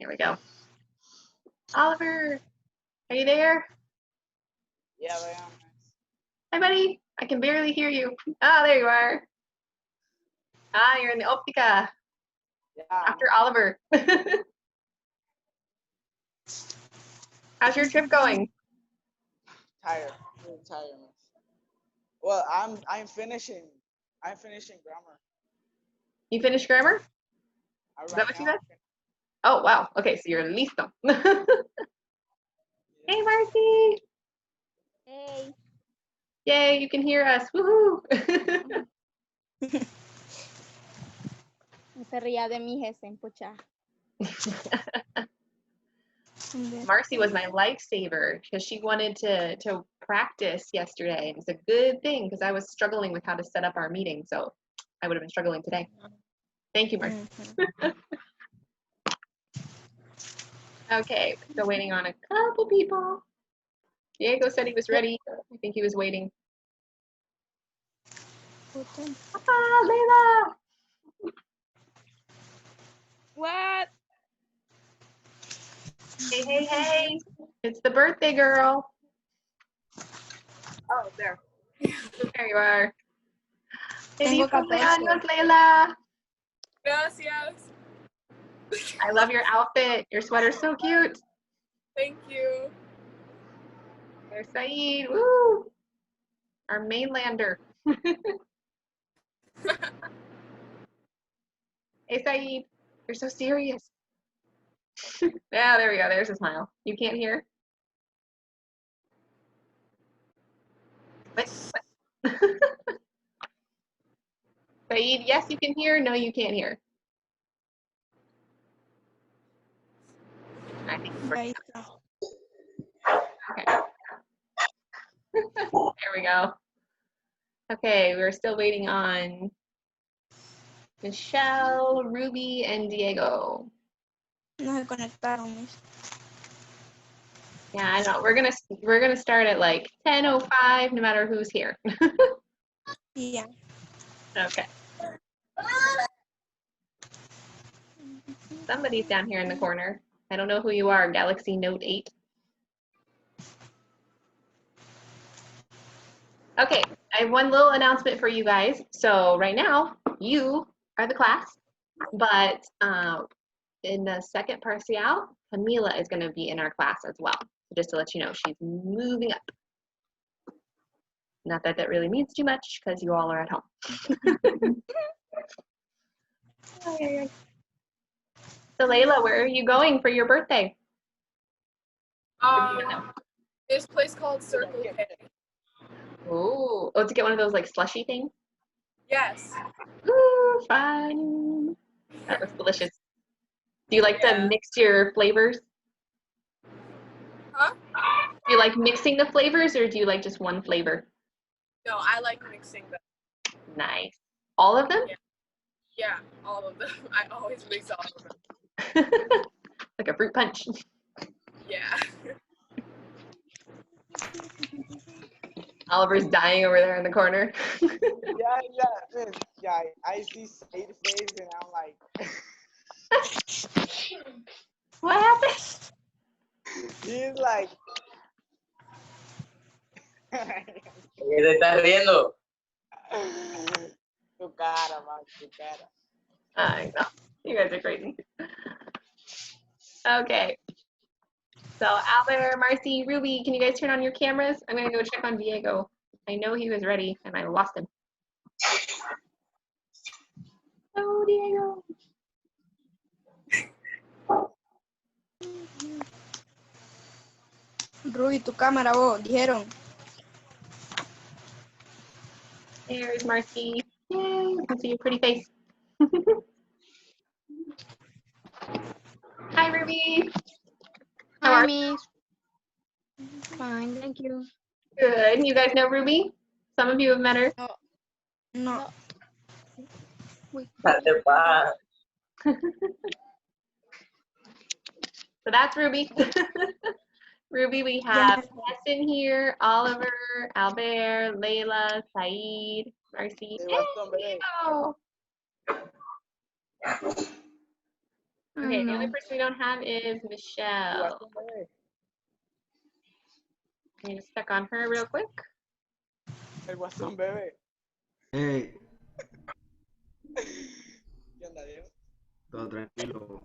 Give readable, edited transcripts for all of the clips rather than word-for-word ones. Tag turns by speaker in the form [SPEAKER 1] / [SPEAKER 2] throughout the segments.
[SPEAKER 1] Here we go. Oliver, are you there?
[SPEAKER 2] Yeah, I am.
[SPEAKER 1] Hi, buddy. I can barely hear you. Ah, there you are. Ah, you're in the Optica
[SPEAKER 2] Yeah.
[SPEAKER 1] after Oliver. How's your trip going?
[SPEAKER 2] Tired. Really tired, miss. Well, I'm finishing. I'm finishing grammar.
[SPEAKER 1] You finished grammar? Is that what you said? Oh, wow. Okay, so you're listo. Hey, Marcy.
[SPEAKER 3] Hey.
[SPEAKER 1] Yay, you can hear us. Woohoo.
[SPEAKER 3] No se ría de mi jefe, pucha.
[SPEAKER 1] Marcy was my lifesaver because she wanted to practice yesterday. It's a good thing because I was struggling with how to set up our meeting, so I would have been struggling today. Thank you, Marcy. Okay, still waiting on a couple people. Diego said he was ready. I think he was waiting. Ah, Leila!
[SPEAKER 3] What?
[SPEAKER 1] Hey, hey, hey! It's the birthday girl.
[SPEAKER 4] Oh, there.
[SPEAKER 1] There you are.
[SPEAKER 3] Tengo
[SPEAKER 1] Feliz cumpleaños,
[SPEAKER 3] 14.
[SPEAKER 1] Leila!
[SPEAKER 4] Gracias.
[SPEAKER 1] I love your outfit. Your sweater's so cute.
[SPEAKER 4] Thank you.
[SPEAKER 1] There's Saeed. Woo! Our mainlander. Hey, Saeed. You're so serious. Yeah, there we go. There's a smile. You can't hear? What? Saeed, yes, you can hear. No, you can't hear. I think we're
[SPEAKER 3] Ahí está.
[SPEAKER 1] okay. There we go. Okay, we're still waiting on Michelle, Ruby, and Diego.
[SPEAKER 3] No se conectaron, mis.
[SPEAKER 1] Yeah, I know. We're gonna start at like 10:05, no matter who's here.
[SPEAKER 3] Yeah.
[SPEAKER 1] Okay. Somebody's down here in the corner. I don't know who you are, Galaxy Note 8. Okay, I have one little announcement for you guys. So right now, you are the class, but in the second partial, Camila is going to be in our class as well. So just to let you know, she's moving up. Not that that really means too much because you all are at home. So Layla, where are you going for your birthday?
[SPEAKER 4] This place called Circle K.
[SPEAKER 1] Oh, to get one of those like slushy things?
[SPEAKER 4] Yes.
[SPEAKER 1] Ooh, fun. That looks delicious. Do you like to mix your flavors?
[SPEAKER 4] Huh?
[SPEAKER 1] Do you like mixing the flavors or do you like just one flavor?
[SPEAKER 4] No, I like mixing them.
[SPEAKER 1] Nice. All of them?
[SPEAKER 4] Yeah, all of them. I always mix all of them.
[SPEAKER 1] Like a fruit punch.
[SPEAKER 4] Yeah.
[SPEAKER 1] Oliver's dying over there in the corner.
[SPEAKER 2] Yeah, I see Said's face and I'm like,
[SPEAKER 1] What happened?
[SPEAKER 2] he's like,
[SPEAKER 5] ¿Qué te estás riendo?
[SPEAKER 2] tu cara, man, tu cara.
[SPEAKER 1] I know. You guys are crazy. Okay. So Albert, Marcy, Ruby, can you guys turn on your cameras? I'm gonna go check on Diego. I know he was ready and I lost him. Oh, Diego.
[SPEAKER 3] Ruby, tu cámara, vos, dijeron.
[SPEAKER 1] There's Marcy. Yay, I can see your pretty face. Hi, Ruby. How
[SPEAKER 3] Hi,
[SPEAKER 1] are
[SPEAKER 3] miss. Fine, thank you.
[SPEAKER 1] you? Good. You guys know Ruby? Some of you have met her.
[SPEAKER 3] No.
[SPEAKER 5] Date pa.
[SPEAKER 1] So that's Ruby. Ruby, we have Weston here, Oliver, Albert, Layla, Saeed, Marcy,
[SPEAKER 2] Hey, Weston,
[SPEAKER 1] and Diego. Okay, the only
[SPEAKER 3] No.
[SPEAKER 1] person we don't have is
[SPEAKER 2] El
[SPEAKER 1] Michelle.
[SPEAKER 2] guasón bebé.
[SPEAKER 1] I'm gonna check on her real quick.
[SPEAKER 2] El guasón bebé.
[SPEAKER 6] Hey,
[SPEAKER 2] ¿Qué onda, Diego?
[SPEAKER 6] todo tranquilo.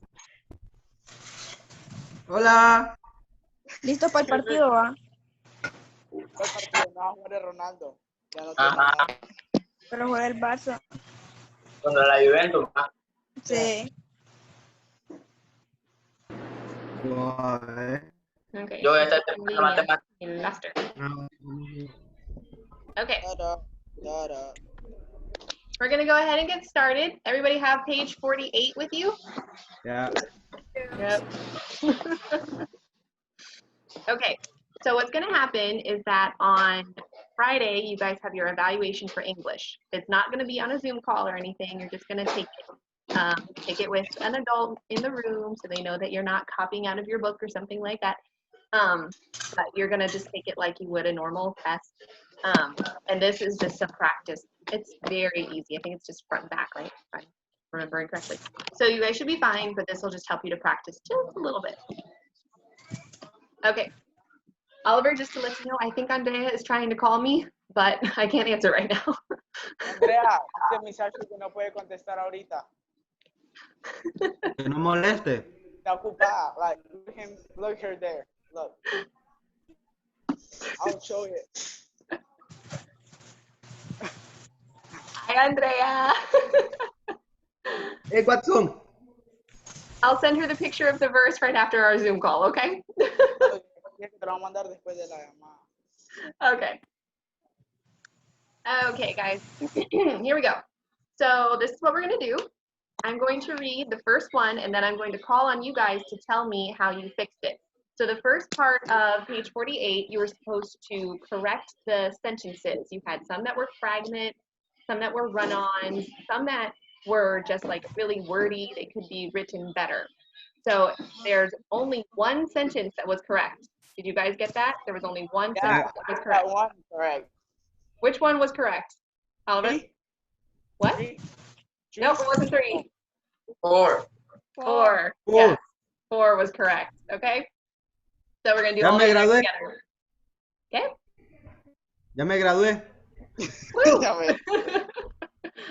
[SPEAKER 6] Hola.
[SPEAKER 3] ¿Listo para el partido, va?
[SPEAKER 2] ¿Cuál partido? No va a jugar el Ronaldo. Ya no tiene
[SPEAKER 5] Ajá.
[SPEAKER 2] nada.
[SPEAKER 3] Pero juega el Barça.
[SPEAKER 5] Contra la Juventus.
[SPEAKER 3] Sí.
[SPEAKER 6] Guay.
[SPEAKER 1] Okay.
[SPEAKER 5] Yo voy a estar
[SPEAKER 1] so
[SPEAKER 5] terminando
[SPEAKER 1] Línea
[SPEAKER 5] matemáticas.
[SPEAKER 1] in Leicester.
[SPEAKER 6] No.
[SPEAKER 1] Okay,
[SPEAKER 2] Tada, tada.
[SPEAKER 1] we're gonna go ahead and get started. Everybody have page 48 with you?
[SPEAKER 6] Yeah.
[SPEAKER 1] Yep. Okay, so what's gonna happen is that on Friday, you guys have your evaluation for English. It's not gonna be on a Zoom call or anything. You're just gonna take it with an adult in the room so they know that you're not copying out of your book or something like that. But you're gonna just take it like you would a normal test. And this is just some practice. It's very easy. I think it's just front and back, right? If I'm remembering correctly. So you guys should be fine, but this will just help you to practice just a little bit. Okay. Oliver, just to let you know, I think Andrea is trying to call me, but I can't answer right now.
[SPEAKER 2] Andrea, este muchacho que no puede contestar ahorita.
[SPEAKER 6] Que no moleste.
[SPEAKER 2] Está ocupada. Like, look her there. Look. I'll show it.
[SPEAKER 1] Hi, Andrea.
[SPEAKER 6] Hey, Watson.
[SPEAKER 1] I'll send her the picture of the verse right after our Zoom call, okay?
[SPEAKER 2] Te lo voy a mandar después de la llamada.
[SPEAKER 1] Okay. Okay, guys, here we go. So this is what we're gonna do. I'm going to read the first one, and then I'm going to call on you guys to tell me how you fixed it. So the first part of page 48, you were supposed to correct the sentences. You had some that were fragments, some that were run-ons, some that were just like really wordy. They could be written better. So there's only one sentence that was correct. Did you guys get that? There was only one
[SPEAKER 2] Yeah,
[SPEAKER 1] sentence that was
[SPEAKER 2] that
[SPEAKER 1] correct.
[SPEAKER 2] one correct.
[SPEAKER 1] Which one was correct? Oliver?
[SPEAKER 2] Three?
[SPEAKER 1] What?
[SPEAKER 2] Three?
[SPEAKER 1] Nope, it wasn't 3.
[SPEAKER 5] 4.
[SPEAKER 1] 4.
[SPEAKER 6] Four.
[SPEAKER 1] Yes, 4 was correct. Okay. So we're gonna do
[SPEAKER 6] Ya
[SPEAKER 1] all
[SPEAKER 6] me
[SPEAKER 1] of that
[SPEAKER 6] gradué.
[SPEAKER 1] together. Okay.
[SPEAKER 6] Ya me gradué.
[SPEAKER 1] Woo!
[SPEAKER 2] Ya ves.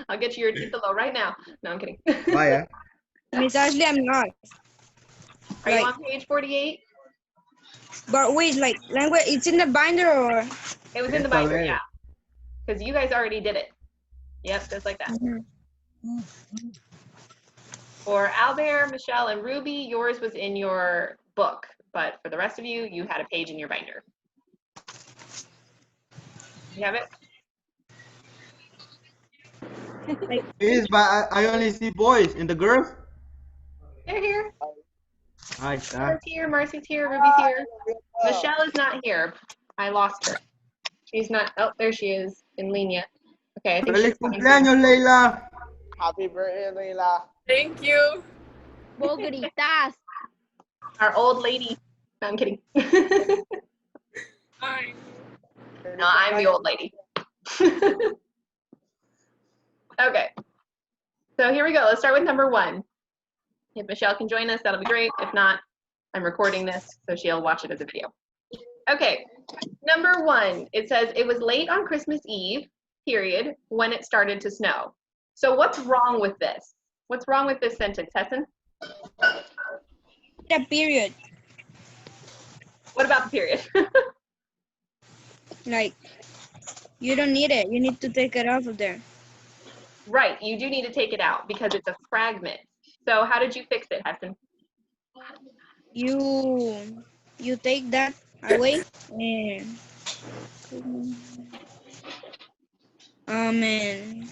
[SPEAKER 1] I'll get you your título right now. No, I'm kidding.
[SPEAKER 6] Vaya.
[SPEAKER 3] Miss Ashley, I'm not.
[SPEAKER 1] Are you
[SPEAKER 3] Like,
[SPEAKER 1] on page 48?
[SPEAKER 3] but wait, like, language, it's in the binder or?
[SPEAKER 1] It was in the
[SPEAKER 6] Esta
[SPEAKER 1] binder,
[SPEAKER 6] vez.
[SPEAKER 1] yeah. Because you guys already did it. Yep, just like that. For Albert, Michelle, and Ruby, yours was in your book. But for the rest of you, you had a page in your binder. You have it?
[SPEAKER 6] Yes, but I only see boys and the girls.
[SPEAKER 1] They're here.
[SPEAKER 6] Ahí está.
[SPEAKER 1] Sarah's here, Marcy's here, Ruby's here. Michelle is not here. I lost her. She's not. Oh, there she is in Línea. Okay, I think
[SPEAKER 6] Feliz
[SPEAKER 1] she's coming soon.
[SPEAKER 6] cumpleaños, Leila.
[SPEAKER 2] Happy birthday, Leila.
[SPEAKER 4] Thank you.
[SPEAKER 3] Vos gritas.
[SPEAKER 1] Our old lady. No, I'm kidding.
[SPEAKER 4] Hi.
[SPEAKER 1] No, I'm the old lady. Okay. So here we go. Let's start with number 1. If Michelle can join us, that'll be great. If not, I'm recording this, so she'll watch it as a video. Okay. Number 1, it says, it was late on Christmas Eve, period, when it started to snow. So what's wrong with this? What's wrong with this sentence, Hessen?
[SPEAKER 3] The period.
[SPEAKER 1] What about the period?
[SPEAKER 3] Like, you don't need it. You need to take it off of there.
[SPEAKER 1] Right, you do need to take it out because it's a fragment. So how did you fix it, Hessen?
[SPEAKER 3] You take that away and and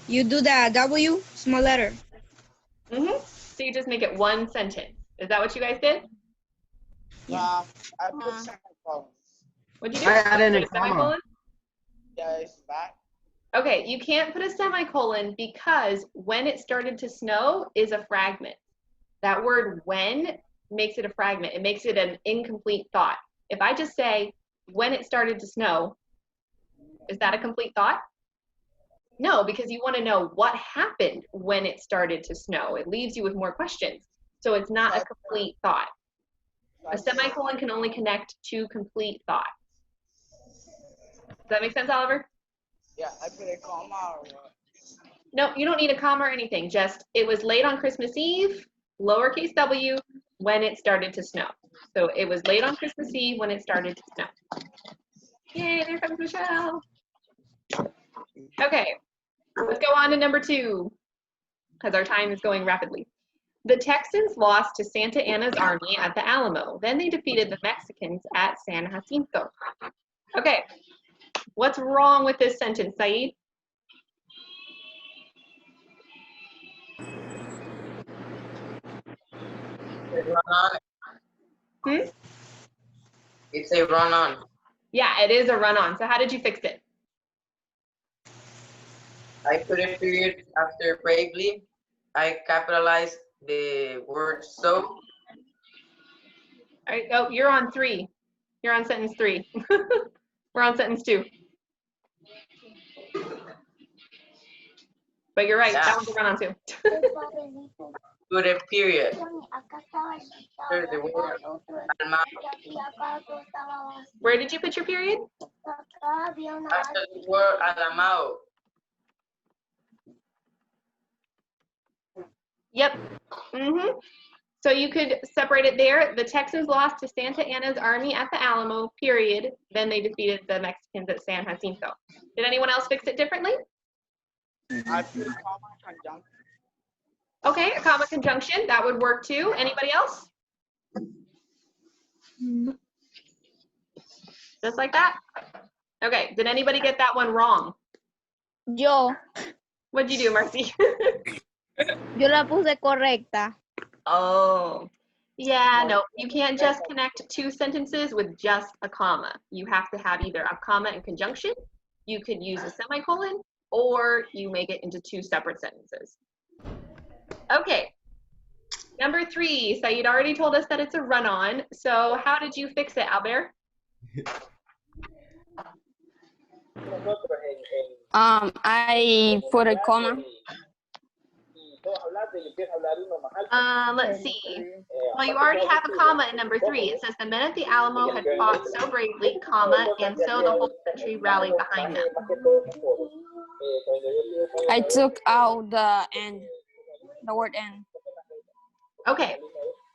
[SPEAKER 3] you do the W small letter.
[SPEAKER 1] So you just make it one sentence. Is that what you guys did?
[SPEAKER 3] Yeah.
[SPEAKER 2] I put semicolons.
[SPEAKER 1] What'd you do?
[SPEAKER 6] I added
[SPEAKER 1] Put
[SPEAKER 6] a comma.
[SPEAKER 1] semicolon?
[SPEAKER 2] Yeah, it's back.
[SPEAKER 1] Okay, you can't put a semicolon because when it started to snow is a fragment. That word when makes it a fragment. It makes it an incomplete thought. If I just say when it started to snow, is that a complete thought? No, because you want to know what happened when it started to snow. It leaves you with more questions. So it's not a complete thought. A semicolon can only connect two complete thoughts. Does that make sense, Oliver?
[SPEAKER 2] Yeah, I put a comma or what?
[SPEAKER 1] No, you don't need a comma or anything. Just, it was late on Christmas Eve, lowercase w, when it started to snow. So it was late on Christmas Eve when it started to snow. Yay, there comes Michelle. Okay, let's go on to number 2, because our time is going rapidly. The Texans lost to Santa Anna's army at the Alamo. Then they defeated the Mexicans at San Jacinto. Okay, what's wrong with this sentence, Saeed?
[SPEAKER 5] Run on.
[SPEAKER 1] Hmm?
[SPEAKER 5] It's a run on.
[SPEAKER 1] Yeah, it is a run-on. So how did you fix it?
[SPEAKER 5] I put a period after bravely. I capitalized the word so.
[SPEAKER 1] All right, oh, you're on 3. You're on sentence 3. We're on sentence 2. But you're right,
[SPEAKER 5] Yeah.
[SPEAKER 1] that one's a run-on too.
[SPEAKER 5] Put a period after the word alma.
[SPEAKER 1] Where did you put your period?
[SPEAKER 5] After the word Alamao.
[SPEAKER 1] Yep. So you could separate it there. The Texans lost to Santa Anna's army at the Alamo, period. Then they defeated the Mexicans at San Jacinto. Did anyone else fix it differently?
[SPEAKER 2] I put a comma conjunction.
[SPEAKER 1] Okay, a comma conjunction, that would work too. Anybody else? Just like that? Okay, did anybody get that one wrong?
[SPEAKER 3] Yo
[SPEAKER 1] What'd you do, Marcy?
[SPEAKER 3] la puse correcta.
[SPEAKER 1] Oh, yeah, no, you can't just connect 2 sentences with just a comma. You have to have either a comma and conjunction, you could use a semicolon, or you make it into 2 separate sentences. Okay, number 3, Saeed already told us that it's a run-on, so how did you fix it, Albert?
[SPEAKER 7] I put a comma.
[SPEAKER 1] Let's see. Well, you already have a comma in number 3. It says the men at the Alamo had fought so bravely, comma, and so the whole country rallied behind them.
[SPEAKER 7] I took out the end, the word end.
[SPEAKER 1] Okay,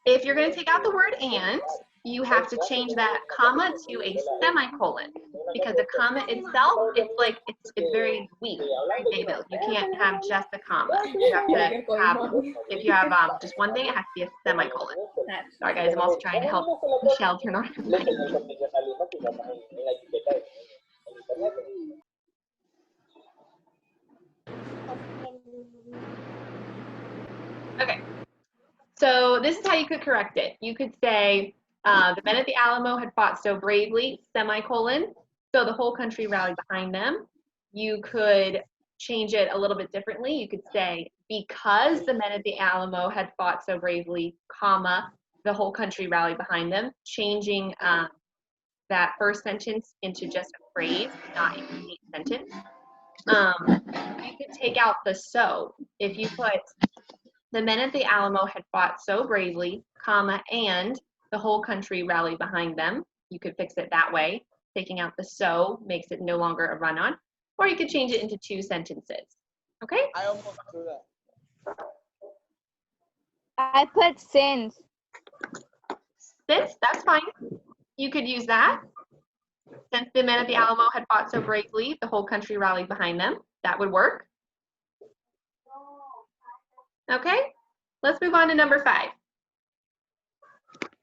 [SPEAKER 1] if you're going to take out the word and, you have to change that comma to a semicolon, because the comma itself, it's very weak, right, David? You can't have just a comma. You have to have, if you have just one thing, it has to be a semicolon. Sorry guys, I'm also trying to help Michelle turn on her mic. Okay, so this is how you could correct it. You could say, the men at the Alamo had fought so bravely, semicolon, so the whole country rallied behind them. You could change it a little bit differently. You could say, because the men at the Alamo had fought so bravely, comma, the whole country rallied behind them, changing that first sentence into just a phrase, not a complete sentence. You could take out the so. If you put, the men at the Alamo had fought so bravely, comma, and the whole country rallied behind them. You could fix it that way. Taking out the so makes it no longer a run-on. Or you could change it into 2 sentences. Okay?
[SPEAKER 2] I almost do that.
[SPEAKER 3] I put since.
[SPEAKER 1] Since, that's fine. You could use that. Since the men at the Alamo had fought so bravely, the whole country rallied behind them. That would work. Okay? Let's move on to number 5.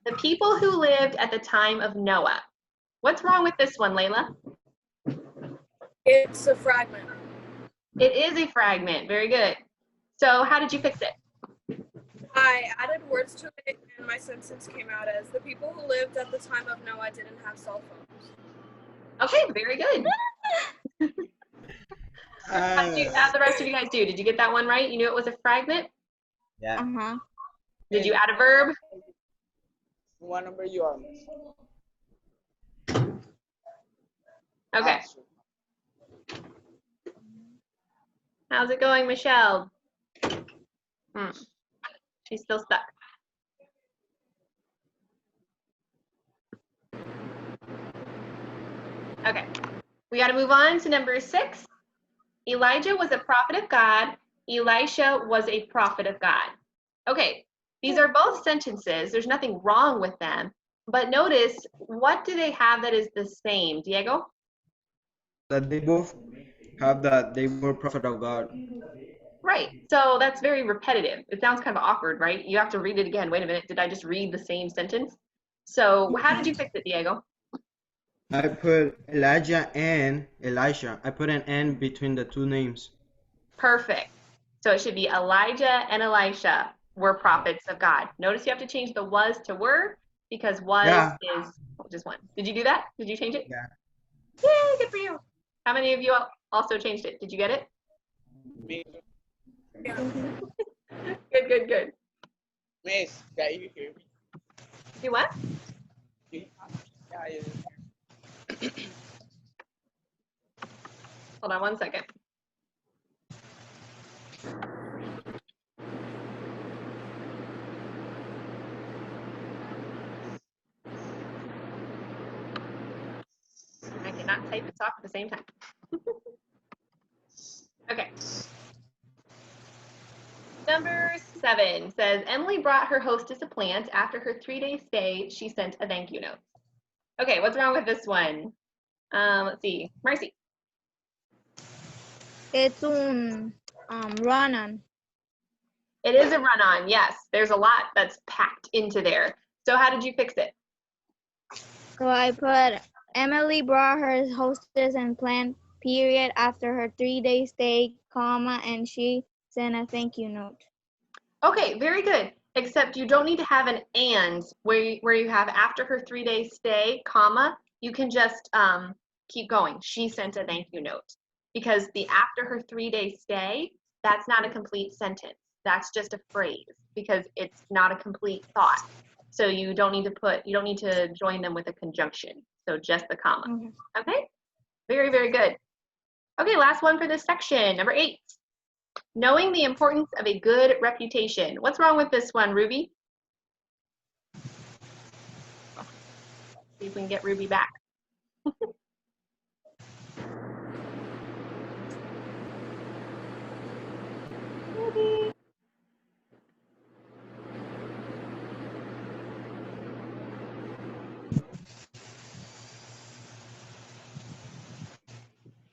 [SPEAKER 1] The people who lived at the time of Noah. What's wrong with this one, Layla?
[SPEAKER 4] It's a fragment.
[SPEAKER 1] It is a fragment. Very good. So how did you fix it?
[SPEAKER 4] I added words to it, and my sentence came out as the people who lived at the time of Noah didn't have cell phones.
[SPEAKER 1] Okay, very good. How did the rest of you guys do? Did you get that one right? You knew it was a fragment?
[SPEAKER 6] Yeah.
[SPEAKER 1] Did you add a verb?
[SPEAKER 2] What number you are?
[SPEAKER 1] Okay. How's it going, Michelle? She's still stuck. Okay, we got to move on to number 6. Elijah was a prophet of God. Elisha was a prophet of God. Okay, these are both sentences. There's nothing wrong with them. But notice, what do they have that is the same? Diego?
[SPEAKER 6] That they both have that they were prophet of God.
[SPEAKER 1] Right. So that's very repetitive. It sounds kind of awkward, right? You have to read it again. Wait a minute. Did I just read the same sentence? So how did you fix it, Diego?
[SPEAKER 6] I put Elijah and Elisha. I put an N between the two names.
[SPEAKER 1] Perfect. So it should be Elijah and Elisha were prophets of God. Notice you have to change the was to were because was is just one. Did you do that? Did you change it?
[SPEAKER 6] Yeah.
[SPEAKER 1] Yay, good for you. How many of you also changed it? Did you get it?
[SPEAKER 2] Me,
[SPEAKER 1] Good.
[SPEAKER 2] Miss, can you hear me?
[SPEAKER 1] Do what?
[SPEAKER 2] Yeah, you
[SPEAKER 1] Hold on one second. I cannot type and talk at the same time. Okay. Number 7 says, Emily brought her hostess a plant. After her 3-day stay, she sent a thank you note. Okay, what's wrong with this one? Let's see. Marcy.
[SPEAKER 3] Es un run-on.
[SPEAKER 1] It is a run-on, yes. There's a lot that's packed into there. So how did you fix it?
[SPEAKER 3] So I put Emily brought her hostess and plant period after her 3-day stay, comma, and she sent a thank you note.
[SPEAKER 1] Okay, very good. Except you don't need to have an and where you have after her 3-day stay, comma, you can just keep going. She sent a thank you note. Because the after her 3-day stay, that's not a complete sentence. That's just a phrase because it's not a complete thought. So you don't need to join them with a conjunction. So just the comma. Okay? Very, very good. Okay, last one for this section, number 8. Knowing the importance of a good reputation. What's wrong with this one, Ruby? See if we can get Ruby back. Ruby.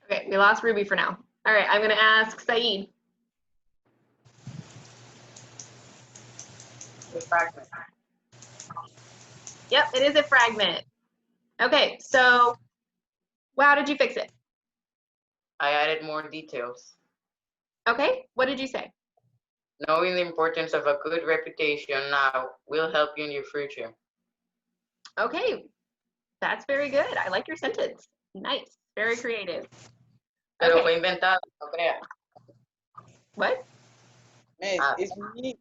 [SPEAKER 1] Okay, we lost Ruby for now. All right, I'm going to ask Saeed. Yep, it is a fragment. Okay, so how did you fix it?
[SPEAKER 5] I added more details.
[SPEAKER 1] Okay, what did you say?
[SPEAKER 5] Knowing the importance of a good reputation now will help you in your future.
[SPEAKER 1] Okay, that's very good. I like your sentence. Nice, very creative.
[SPEAKER 5] Pero
[SPEAKER 1] Okay.
[SPEAKER 5] fue inventado, no crea.
[SPEAKER 1] What?
[SPEAKER 2] Miss,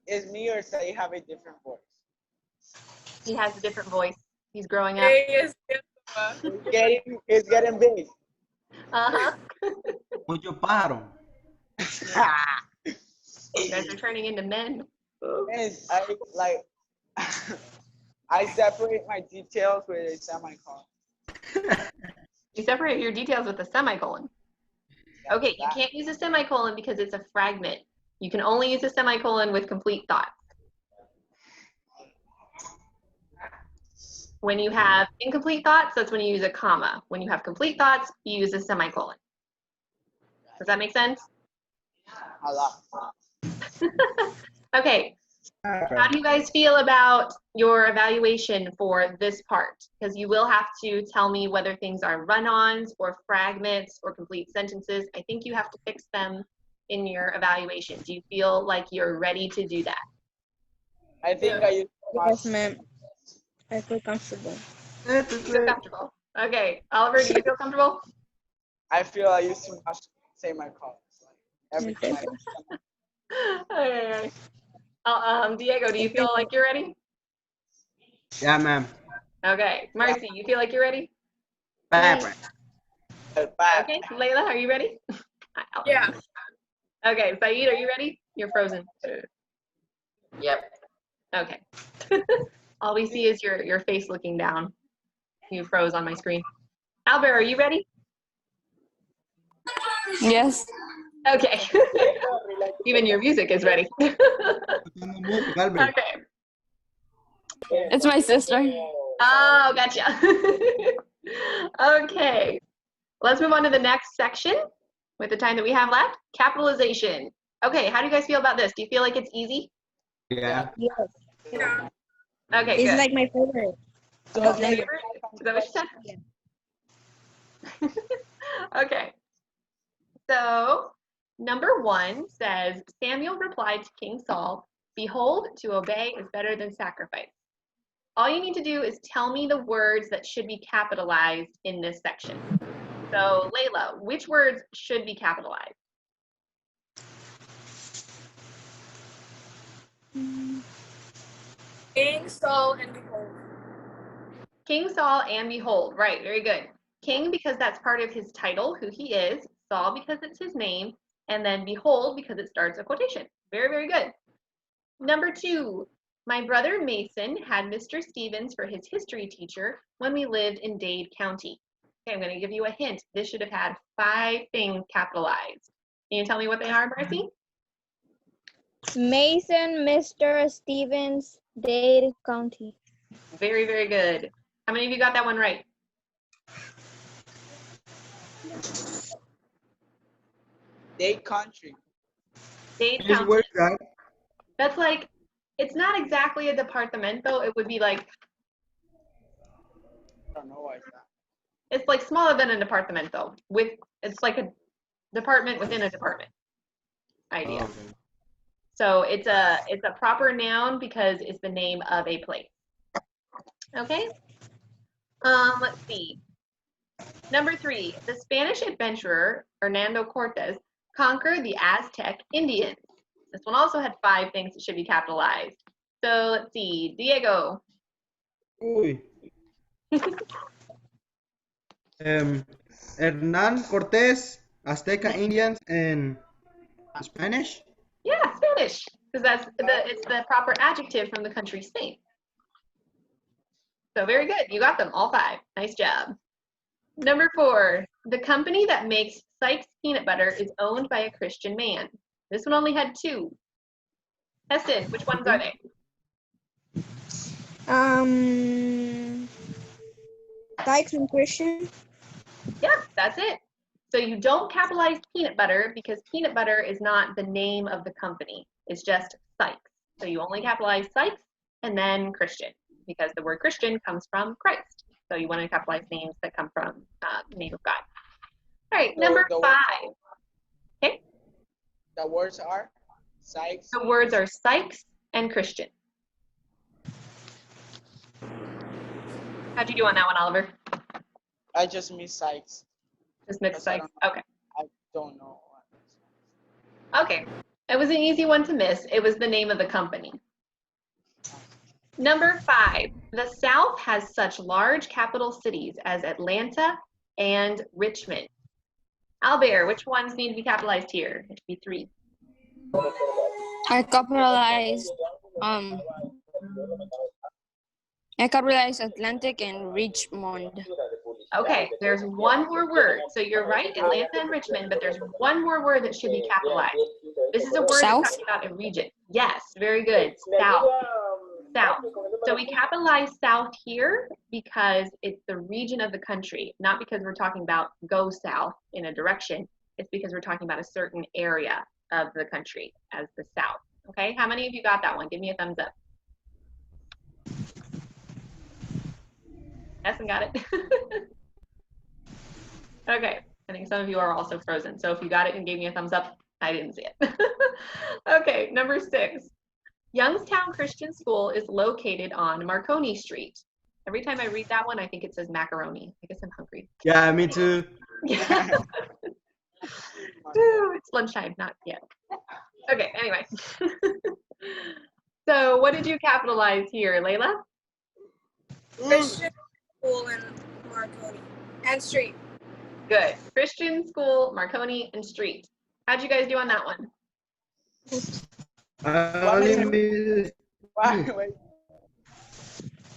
[SPEAKER 2] is me or say have a different voice?
[SPEAKER 1] He has a different voice. He's growing up.
[SPEAKER 4] Yes,
[SPEAKER 2] It's getting big.
[SPEAKER 1] Uh-huh.
[SPEAKER 6] Mucho pájaro.
[SPEAKER 1] You guys are turning into men.
[SPEAKER 2] Miss, I separate my details with a semicolon.
[SPEAKER 1] You separate your details with a semicolon. Okay, you can't use a semicolon because it's a fragment. You can only use a semicolon with complete thoughts. When you have incomplete thoughts, that's when you use a comma. When you have complete thoughts, you use a semicolon. Does that make sense?
[SPEAKER 2] A lot.
[SPEAKER 1] Okay, how do you guys feel about your evaluation for this part? Because you will have to tell me whether things are run-ons or fragments or complete sentences. I think you have to fix them in your evaluation. Do you feel like you're ready to do that?
[SPEAKER 2] I think I used
[SPEAKER 3] Yes, ma'am. I feel comfortable.
[SPEAKER 1] You feel comfortable? Okay, Oliver, do you feel comfortable?
[SPEAKER 2] I feel I used too much semicolons. Everything.
[SPEAKER 1] Okay. Diego, do you feel like you're ready?
[SPEAKER 6] Yeah, ma'am.
[SPEAKER 1] Okay. Marcy, you feel like you're ready?
[SPEAKER 6] Bye.
[SPEAKER 1] Okay. Layla, are you ready?
[SPEAKER 4] Yeah.
[SPEAKER 1] Okay, Saeed, are you ready? You're frozen.
[SPEAKER 5] Yep.
[SPEAKER 1] Okay. All we see is your face looking down. You froze on my screen. Albert, are you ready?
[SPEAKER 7] Yes.
[SPEAKER 1] Okay. Even your music is ready.
[SPEAKER 6] Música, Albert.
[SPEAKER 1] Okay.
[SPEAKER 7] It's my sister.
[SPEAKER 1] Oh, gotcha. Okay. Let's move on to the next section with the time that we have left. Capitalization. Okay, how do you guys feel about this? Do you feel like it's easy?
[SPEAKER 6] Yeah.
[SPEAKER 3] Yes.
[SPEAKER 4] Yeah.
[SPEAKER 1] Okay,
[SPEAKER 3] It's
[SPEAKER 1] good.
[SPEAKER 3] like my favorite.
[SPEAKER 1] Your favorite? Is that what you said? Okay. So, number 1 says, Samuel replied to King Saul, "Behold, to obey is better than sacrifice." All you need to do is tell me the words that should be capitalized in this section. So, Layla, which words should be capitalized?
[SPEAKER 4] King, Saul, and behold.
[SPEAKER 1] King Saul and behold. Right, very good. King because that's part of his title, who he is. Saul because it's his name. And then behold because it starts a quotation. Very, very good. Number 2, my brother Mason had Mr. Stevens for his history teacher when we lived in Dade County. Okay, I'm going to give you a hint. This should have had 5 things capitalized. Can you tell me what they are, Marcy?
[SPEAKER 3] Mason, Mr. Stevens, Dade County.
[SPEAKER 1] Very, very good. How many of you got that one right?
[SPEAKER 2] Dade Country.
[SPEAKER 1] Dade
[SPEAKER 6] Which
[SPEAKER 1] County.
[SPEAKER 6] word, guys?
[SPEAKER 1] That's like, it's not exactly a departamento. It would be like,
[SPEAKER 2] I don't know why it's that.
[SPEAKER 1] it's like smaller than a departamento. It's like a department within a department idea.
[SPEAKER 6] Oh, okay.
[SPEAKER 1] So it's a proper noun because it's the name of a place. Okay. Let's see. Number 3, the Spanish adventurer Hernando Cortes conquered the Aztec Indians. This one also had 5 things that should be capitalized. So let's see, Diego.
[SPEAKER 6] Uy. Hernán Cortés, Azteca Indians, and Spanish.
[SPEAKER 1] Yeah, Spanish, because it's the proper adjective from the country Spain. So very good, you got them all 5. Nice job. Number 4, the company that makes Sykes peanut butter is owned by a Christian man. This one only had 2. Heston, which ones are they?
[SPEAKER 3] Sykes and Christian.
[SPEAKER 1] Yeah, that's it. So you don't capitalize peanut butter because peanut butter is not the name of the company. It's just Sykes. So you only capitalize Sykes and then Christian because the word Christian comes from Christ. So you want to capitalize names that come from the name of God. All right, number 5. Okay.
[SPEAKER 2] The words are Sykes.
[SPEAKER 1] The words are Sykes and Christian. How'd you do on that one, Oliver?
[SPEAKER 2] I just miss Sykes.
[SPEAKER 1] Just mixed
[SPEAKER 2] I
[SPEAKER 1] Sykes.
[SPEAKER 2] don't
[SPEAKER 1] Okay.
[SPEAKER 2] I don't know.
[SPEAKER 1] Okay. It was an easy one to miss. It was the name of the company. Number 5, the South has such large capital cities as Atlanta and Richmond. Albert, which ones need to be capitalized here? It should be 3.
[SPEAKER 7] I capitalized Atlantic and Richmond.
[SPEAKER 1] Okay, there's one more word. So you're right, Atlanta and Richmond, but there's one more word that should be capitalized. This is a word
[SPEAKER 7] South?
[SPEAKER 1] that's talking about a region. Yes, very good. South. South. So we capitalize South here because it's the region of the country, not because we're talking about go south in a direction. It's because we're talking about a certain area of the country as the South. Okay, how many of you got that one? Give me a thumbs up. Essen got it. Okay, I think some of you are also frozen. So if you got it and gave me a thumbs up, I didn't see it. Okay, number 6. Youngstown Christian School is located on Marconi Street. Every time I read that one, I think it says macaroni. I guess I'm hungry.
[SPEAKER 6] Yeah, me too.
[SPEAKER 1] Yeah. Woo, it's lunchtime, not yet. Okay, anyway. So what did you capitalize here, Layla?
[SPEAKER 4] Christian school in Marconi and street.
[SPEAKER 1] Good. Christian School, Marconi, and Street. How'd you guys do on that one?
[SPEAKER 6] I only made
[SPEAKER 2] Wait.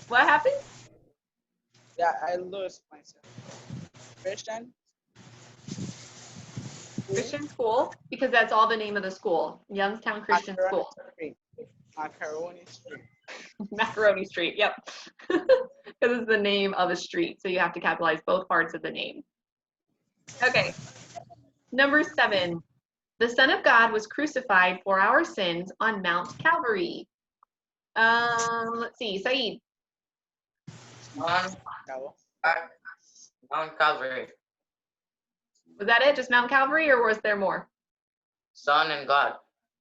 [SPEAKER 1] What happened?
[SPEAKER 2] Yeah, I lost myself. Christian?
[SPEAKER 1] Christian school, because that's all the name of the school. Youngstown Christian
[SPEAKER 2] Macaroni
[SPEAKER 1] School.
[SPEAKER 2] Street. Macaroni Street.
[SPEAKER 1] Macaroni Street, yep. Because it's the name of a street, so you have to capitalize both parts of the name. Okay. Number 7. The Son of God was crucified for our sins on Mount Calvary. Let's see, Saeed.
[SPEAKER 5] Mount Calvary.
[SPEAKER 1] Was that it? Just Mount Calvary, or was there more?
[SPEAKER 5] Son and God.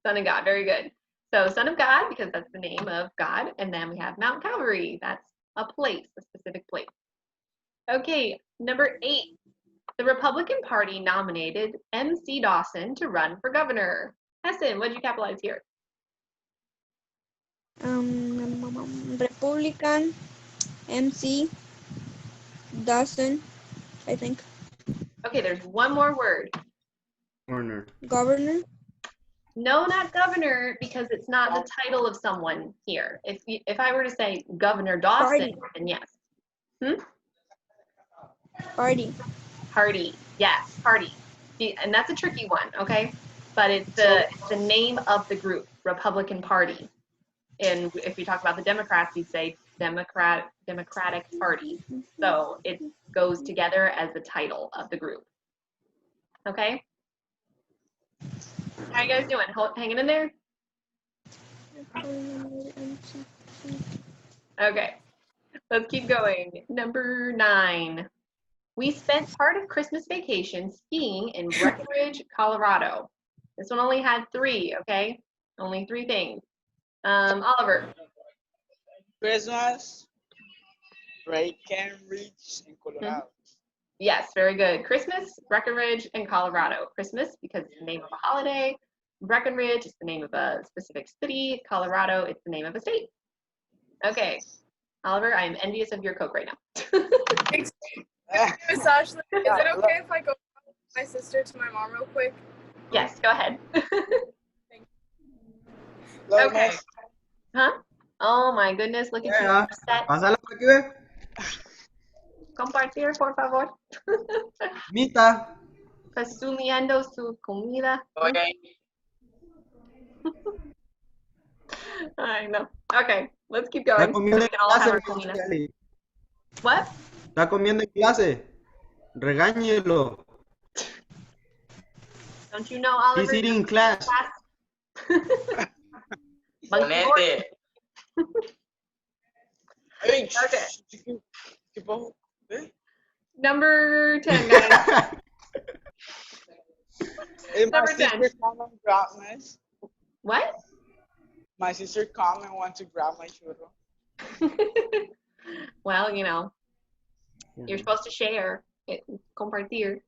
[SPEAKER 1] Son of God, very good. So Son of God, because that's the name of God, and then we have Mount Calvary. That's a place, a specific place. Okay, number 8. The Republican Party nominated MC Dawson to run for governor. Hessen, what did you capitalize here?
[SPEAKER 7] Republican, MC, Dawson, I think.
[SPEAKER 1] Okay, there's one more word.
[SPEAKER 6] corner.
[SPEAKER 7] Governor.
[SPEAKER 1] No, not governor, because it's not the title of someone here. If I were to say Governor Dawson,
[SPEAKER 7] Party.
[SPEAKER 1] then yes.
[SPEAKER 7] Party.
[SPEAKER 1] Party, yes, party. And that's a tricky one, okay? But it's the name of the group, Republican Party. And if you talk about the Democrats, you'd say Democratic Party. So it goes together as the title of the group. Okay? How you guys doing? Hanging in there? Okay. Let's keep going. Number 9. We spent part of Christmas vacation skiing in Breckenridge, Colorado. This one only had 3, okay? Only 3 things. Oliver.
[SPEAKER 2] Christmas, Breckenridge, in Colorado.
[SPEAKER 1] Yes, very good. Christmas, Breckenridge, and Colorado. Christmas, because it's the name of a holiday. Breckenridge is the name of a specific city. Colorado, it's the name of a state. Okay. Oliver, I am envious of your Coke right now.
[SPEAKER 4] Miss Ashley, is it okay if I go with my sister to my mom real quick?
[SPEAKER 1] Yes, go ahead.
[SPEAKER 2] Look,
[SPEAKER 1] Okay.
[SPEAKER 2] miss,
[SPEAKER 1] Huh? Oh my goodness, look at you.
[SPEAKER 6] Yeah.
[SPEAKER 1] Upset.
[SPEAKER 6] Pásala por aquí, ve.
[SPEAKER 1] Compartir, por favor.
[SPEAKER 6] Mita.
[SPEAKER 1] Consumiendo su comida.
[SPEAKER 5] Okay.
[SPEAKER 1] I know. Okay, let's keep
[SPEAKER 6] Está
[SPEAKER 1] going.
[SPEAKER 6] comiendo
[SPEAKER 1] We
[SPEAKER 6] en
[SPEAKER 1] can all have
[SPEAKER 6] clase.
[SPEAKER 1] our comida.
[SPEAKER 6] Kelly.
[SPEAKER 1] What?
[SPEAKER 6] Está comiendo en clase. Regáñelo.
[SPEAKER 1] Don't you know Oliver?
[SPEAKER 6] He's eating in class.
[SPEAKER 5] Ponete.
[SPEAKER 2] hey,
[SPEAKER 1] Okay.
[SPEAKER 2] Eh?
[SPEAKER 1] Number 10, guys.
[SPEAKER 2] Hey, my
[SPEAKER 1] Number 10.
[SPEAKER 2] sister come and grab me.
[SPEAKER 1] What?
[SPEAKER 2] My sister come and want to grab my churro.
[SPEAKER 1] Well, you know, you're supposed to share. Compartir.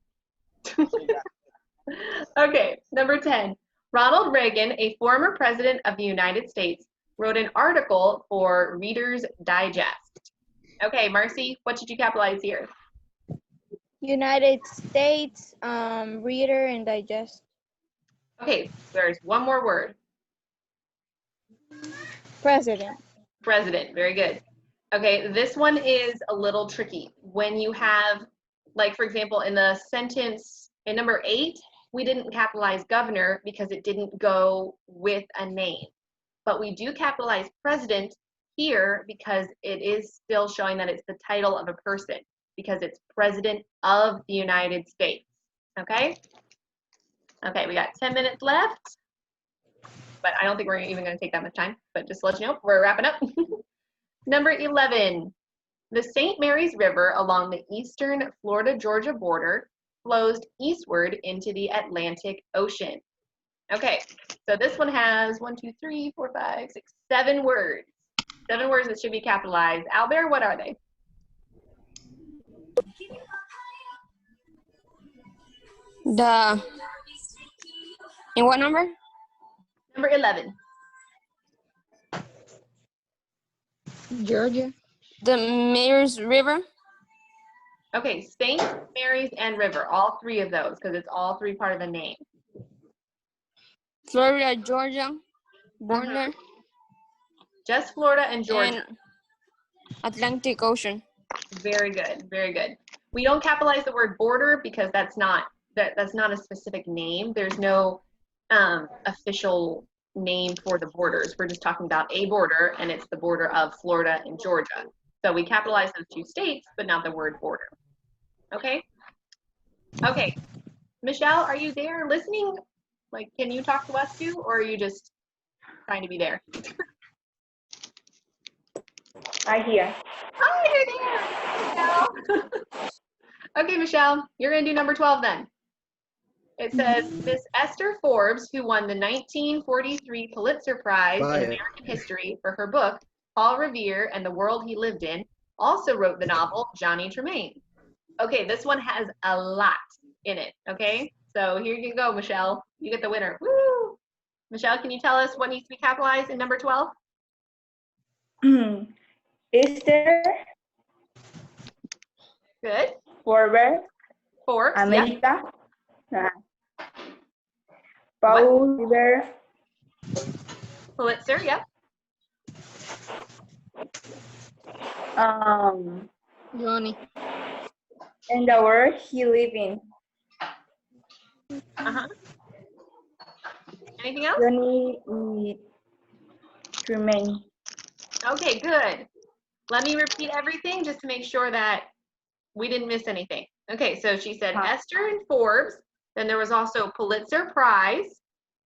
[SPEAKER 1] Okay, number 10. Ronald Reagan, a former president of the United States, wrote an article for Reader's Digest. Okay, Marcy, what did you capitalize here?
[SPEAKER 3] United States, Reader and Digest.
[SPEAKER 1] Okay, there's one more word.
[SPEAKER 3] President.
[SPEAKER 1] President, very good. Okay, this one is a little tricky. When you have, like, for example, in the sentence in number 8, we didn't capitalize governor because it didn't go with a name. But we do capitalize president here because it is still showing that it's the title of a person, because it's president of the United States. Okay? Okay, we got 10 minutes left. But I don't think we're even going to take that much time. But just to let you know, we're wrapping up. Number 11. The St. Mary's River along the eastern Florida-Georgia border flows eastward into the Atlantic Ocean. Okay, so this one has 1, 2, 3, 4, 5, 6, 7 words. 7 words that should be capitalized. Albert, what are they?
[SPEAKER 7] In what number?
[SPEAKER 1] Number 11.
[SPEAKER 3] Georgia.
[SPEAKER 7] The Mayor's River.
[SPEAKER 1] Okay, St. Mary's and River, all 3 of those, because it's all 3 part of the name.
[SPEAKER 7] Florida, Georgia, border,
[SPEAKER 1] Just Florida and Georgia.
[SPEAKER 7] and Atlantic Ocean.
[SPEAKER 1] Very good, very good. We don't capitalize the word border because that's not a specific name. There's no official name for the borders. We're just talking about a border, and it's the border of Florida and Georgia. So we capitalize those two states, but not the word border. Okay? Okay. Michelle, are you there listening? Like, can you talk to us too, or are you just trying to be there?
[SPEAKER 8] I hear.
[SPEAKER 1] Hi, you're there, Michelle. Okay, Michelle, you're gonna do number 12 then. It says, Miss Esther Forbes, who won the 1943 Pulitzer Prize in American History for her book, Paul Revere and the World He Lived In, also wrote the novel Johnny Tremaine. Okay, this one has a lot in it, okay? So here you go, Michelle. You get the winner. Woo! Michelle, can you tell us what needs to be capitalized in number 12?
[SPEAKER 8] Easter,
[SPEAKER 1] Good.
[SPEAKER 8] Forbes,
[SPEAKER 1] Forbes, yep.
[SPEAKER 8] America, Paul Revere,
[SPEAKER 1] Pulitzer, yep.
[SPEAKER 7] Johnny.
[SPEAKER 8] and the world he lived in.
[SPEAKER 1] Uh-huh. Anything else?
[SPEAKER 8] Johnny Tremaine.
[SPEAKER 1] Okay, good. Let me repeat everything just to make sure that we didn't miss anything. Okay, so she said Esther and Forbes, then there was also Pulitzer Prize,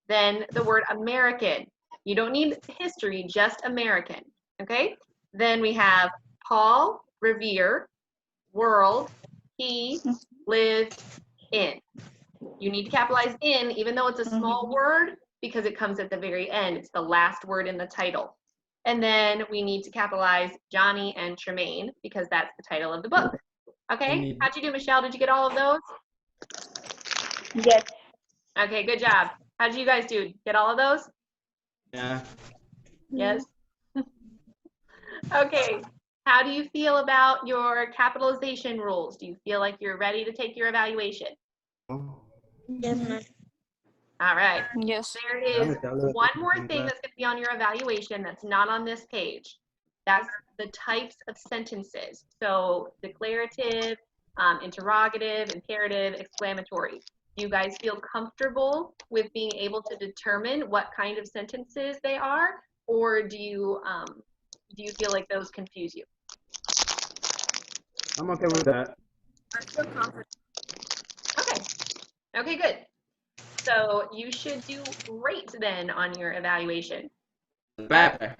[SPEAKER 1] then the word American. You don't need history, just American, okay? Then we have Paul Revere, world he lived in. You need to capitalize in, even though it's a small word, because it comes at the very end. It's the last word in the title. And then we need to capitalize Johnny and Tremaine, because that's the title of the book. Okay, how'd you do, Michelle? Did you get all of those?
[SPEAKER 8] Yes.
[SPEAKER 1] Okay, good job. How did you guys do? Get all of those?
[SPEAKER 6] Yeah.
[SPEAKER 1] Yes. Okay, how do you feel about your capitalization rules? Do you feel like you're ready to take your evaluation?
[SPEAKER 7] Yes.
[SPEAKER 1] All right.
[SPEAKER 7] Yes.
[SPEAKER 1] There is one more thing that's going to be on your evaluation that's not on this page. That's the types of sentences. So declarative, interrogative, imperative, exclamatory. Do you guys feel comfortable with being able to determine what kind of sentences they are, or do you feel like those confuse you?
[SPEAKER 6] I'm okay with that.
[SPEAKER 4] I feel confident.
[SPEAKER 1] Okay. Okay, good. So you should do great then on your evaluation.
[SPEAKER 6] Pepper.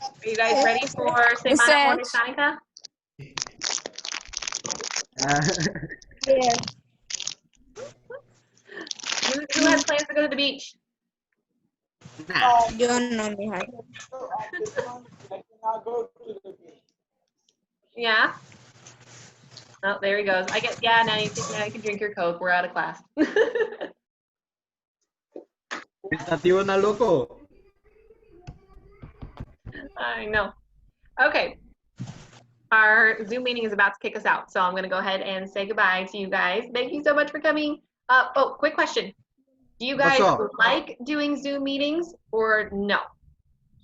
[SPEAKER 1] Are you guys ready for Semana Monotánica?
[SPEAKER 3] Yeah.
[SPEAKER 1] Who has plans to go to the beach?
[SPEAKER 7] Yo no, mija.
[SPEAKER 1] Yeah. Oh, there he goes. I guess, yeah, now you can drink your Coke. We're out of class.
[SPEAKER 6] Estativo na loco.
[SPEAKER 1] I know. Okay. Our Zoom meeting is about to kick us out, so I'm going to go ahead and say goodbye to you guys. Thank you so much for coming. Oh, quick question. Do you guys like doing Zoom meetings or no?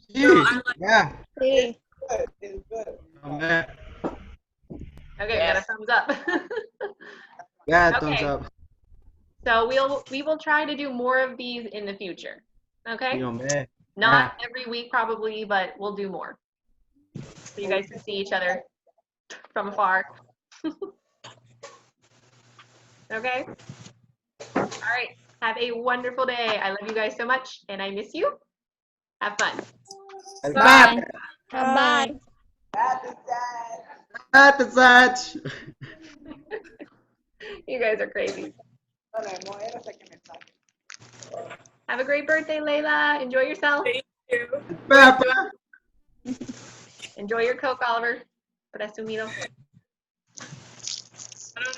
[SPEAKER 6] Yeah.
[SPEAKER 3] Sí.
[SPEAKER 2] It's good.
[SPEAKER 6] Okay.
[SPEAKER 1] Okay, we got a thumbs up.
[SPEAKER 6] Yeah,
[SPEAKER 1] Okay.
[SPEAKER 6] thumbs up.
[SPEAKER 1] So we will try to do more of these in the future. Okay?
[SPEAKER 6] Hombre.
[SPEAKER 1] Not every week probably, but we'll do more. So you guys can see each other from afar. Okay? All right. Have a wonderful day. I love you guys so much and I miss you. Have fun.
[SPEAKER 7] Bye.
[SPEAKER 3] Bye.
[SPEAKER 1] You guys are crazy. Have a great birthday, Layla. Enjoy yourself.
[SPEAKER 4] Thank you.
[SPEAKER 6] Pepper.
[SPEAKER 1] Enjoy your Coke, Oliver. Presumido.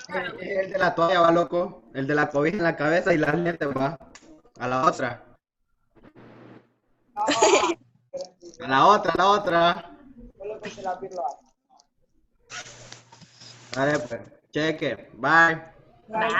[SPEAKER 6] El de la toalla va loco. El de la cobija en la cabeza y las lentes va. A la otra. A la otra, a la otra. Dale pues. Cheque. Bye.
[SPEAKER 1] Bye.